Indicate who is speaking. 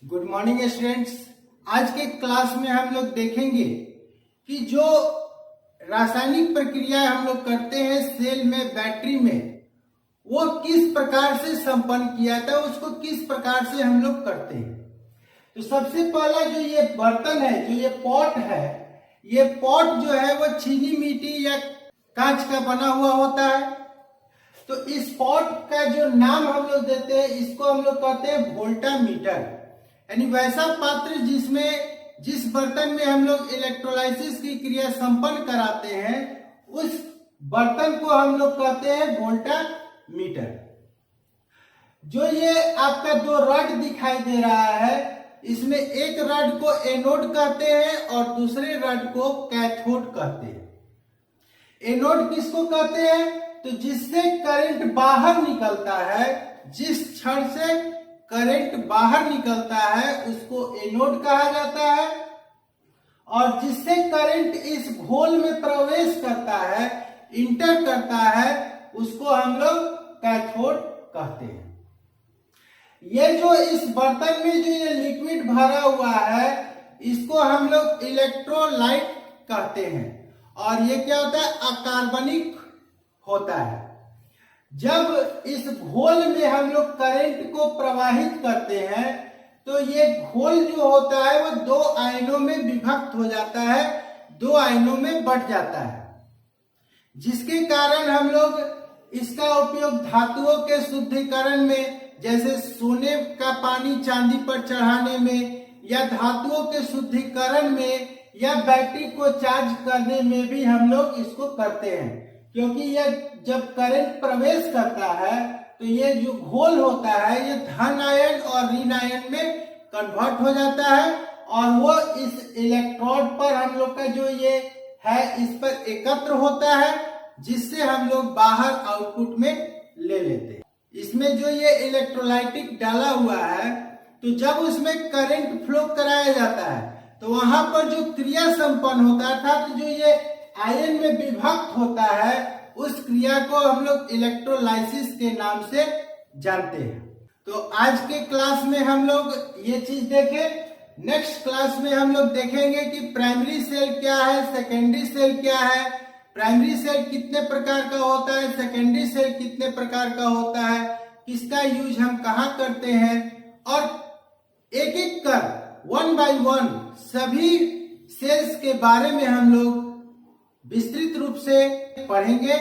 Speaker 1: Good morning students. आज के class में हम लोग देखेंगे कि जो रासायनिक प्रक्रिया हम लोग करते हैं सेल में, बैटरी में, वो किस प्रकार से संपन्न किया था, उसको किस प्रकार से हम लोग करते हैं। तो सबसे पहला जो ये बर्तन है, जो ये पॉट है, ये पॉट जो है वो चीनी मिट्टी या कांच का बना हुआ होता है। तो इस पॉट का जो नाम हम लोग देते हैं, इसको हम लोग कहते हैं वोल्टामीटर, यानी वैसा पात्र जिस बर्तन में हम लोग इलेक्ट्रोलाइसिस की क्रिया संपन्न कराते हैं, उस बर्तन को हम लोग कहते हैं वोल्टामीटर। जो ये आपका दो रड दिखाई दे रहा है, इसमें एक रड को एनोड कहते हैं और दूसरे रड को कैथोड कहते हैं। एनोड किसको कहते हैं? तो जिससे करंट बाहर निकलता है, जिस क्षण से करंट बाहर निकलता है उसको एनोड कहा जाता है, और जिससे करंट इस घोल में प्रवेश करता है, इंटर करता है, उसको हम लोग कैथोड कहते हैं। ये जो इस बर्तन में जो ये लिक्विड भरा हुआ है, इसको हम लोग इलेक्ट्रोलाइट कहते हैं, और ये क्या होता है? अकार्बनिक होता है। जब इस घोल में हम लोग करंट को प्रवाहित करते हैं तो ये घोल जो होता है वो दो आयनों में विभक्त हो जाता है, दो आयनों में बंट जाता है, जिसके कारण हम लोग इसका उपयोग धातुओं के शुद्धिकरण में, जैसे सोने का पानी चांदी पर चढ़ाने में, या धातुओं के शुद्धिकरण में, या बैटरी को चार्ज करने में भी हम लोग इसको करते हैं। क्योंकि यह जब करंट प्रवेश करता है तो ये जो घोल होता है ये धन आयन और ऋण आयन में कन्वर्ट हो जाता है, और वो इस इलेक्ट्रोड पर हम लोग का जो ये है इस पर एकत्र होता है, जिससे हम लोग बाहर आउटपुट में ले लेते हैं। इसमें जो ये इलेक्ट्रोलाइटिक डाला हुआ है, तो जब उसमें करंट फ्लो कराया जाता है तो वहां पर जो क्रिया संपन्न होता है, अर्थात जो ये आयन में विभक्त होता है, उस क्रिया को हम लोग इलेक्ट्रोलाइसिस के नाम से जानते हैं। तो आज के क्लास में हम लोग ये चीज देखें। नेक्स्ट क्लास में हम लोग देखेंगे कि प्राइमरी सेल क्या है, सेकेंडरी सेल क्या है, प्राइमरी सेल कितने प्रकार का होता है, सेकेंडरी सेल कितने प्रकार का होता है, किसका यूज हम कहाँ करते हैं, और एक एक कर 1 by 1 सभी सेल्स के बारे में हम लोग विस्तृत रूप से पढ़ेंगे।